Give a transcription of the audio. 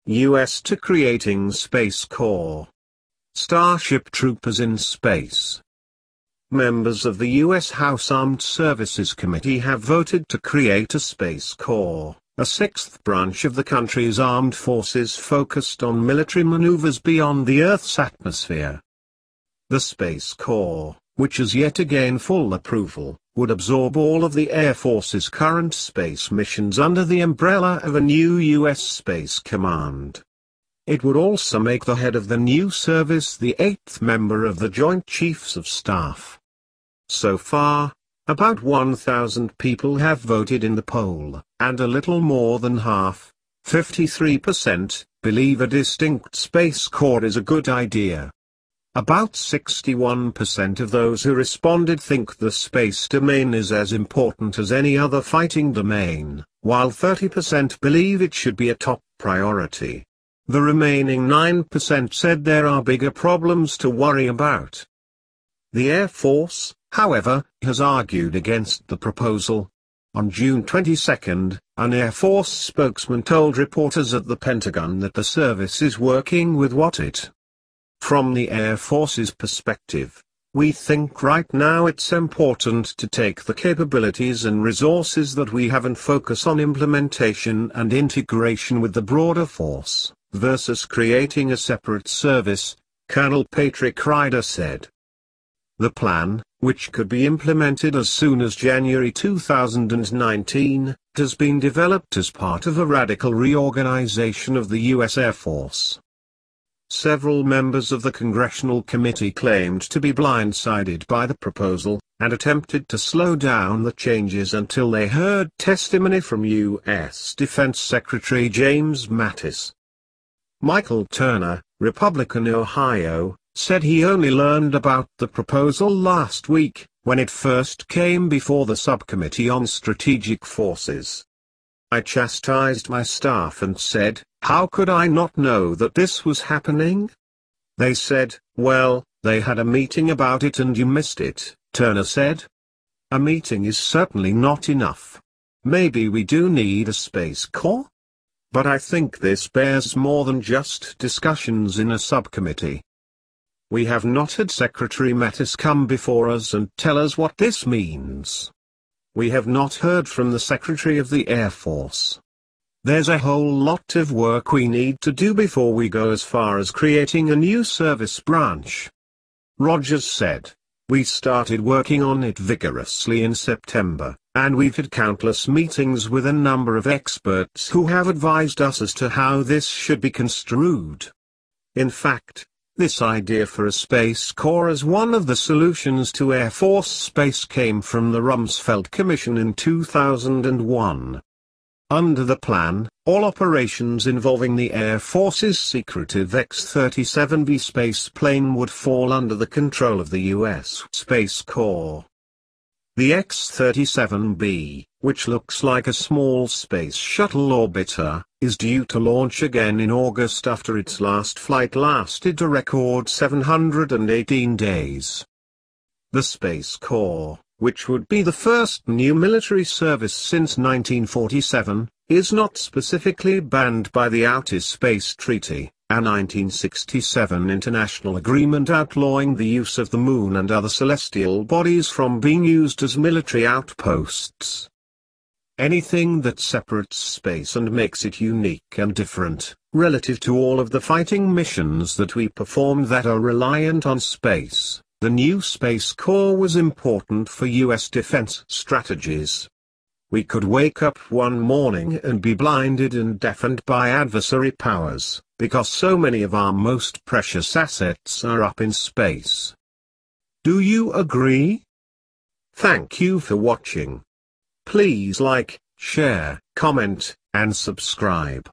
U.S. to creating Space Corps. Starship troopers in space. Members of the U.S. House Armed Services Committee have voted to create a Space Corps, a sixth branch of the country's armed forces focused on military maneuvers beyond the Earth's atmosphere. The Space Corps, which has yet again full approval, would absorb all of the Air Force's current space missions under the umbrella of a new U.S. Space Command. It would also make the head of the new service the eighth member of the Joint Chiefs of Staff. So far, about 1,000 people have voted in the poll, and a little more than half, 53%, believe a distinct Space Corps is a good idea. About 61% of those who responded think the space domain is as important as any other fighting domain, while 30% believe it should be a top priority. The remaining 9% said there are bigger problems to worry about. The Air Force, however, has argued against the proposal. On June 22, an Air Force spokesman told reporters at the Pentagon that the service is working with what it. From the Air Force's perspective, we think right now it's important to take the capabilities and resources that we have and focus on implementation and integration with the broader force, versus creating a separate service, Colonel Patrick Ryder said. The plan, which could be implemented as soon as January 2019, has been developed as part of a radical reorganization of the U.S. Air Force. Several members of the Congressional Committee claimed to be blindsided by the proposal, and attempted to slow down the changes until they heard testimony from U.S. Defense Secretary James Mattis. Michael Turner, Republican Ohio, said he only learned about the proposal last week, when it first came before the Subcommittee on Strategic Forces. I chastised my staff and said, how could I not know that this was happening? They said, well, they had a meeting about it and you missed it, Turner said. A meeting is certainly not enough. Maybe we do need a Space Corps? But I think this bears more than just discussions in a subcommittee. We have not had Secretary Mattis come before us and tell us what this means. We have not heard from the Secretary of the Air Force. There's a whole lot of work we need to do before we go as far as creating a new service branch. Rogers said, we started working on it vigorously in September, and we've had countless meetings with a number of experts who have advised us as to how this should be construed. In fact, this idea for a Space Corps as one of the solutions to Air Force space came from the Rumsfeld Commission in 2001. Under the plan, all operations involving the Air Force's secretive X-37B space plane would fall under the control of the U.S. Space Corps. The X-37B, which looks like a small space shuttle orbiter, is due to launch again in August after its last flight lasted a record 718 days. The Space Corps, which would be the first new military service since 1947, is not specifically banned by the Outer Space Treaty, a 1967 international agreement outlawing the use of the Moon and other celestial bodies from being used as military outposts. Anything that separates space and makes it unique and different, relative to all of the fighting missions that we perform that are reliant on space, the new Space Corps was important for U.S. defense strategies. We could wake up one morning and be blinded and deafened by adversary powers, because so many of our most precious assets are up in space. Do you agree? Thank you for watching. Please like, share, comment, and subscribe.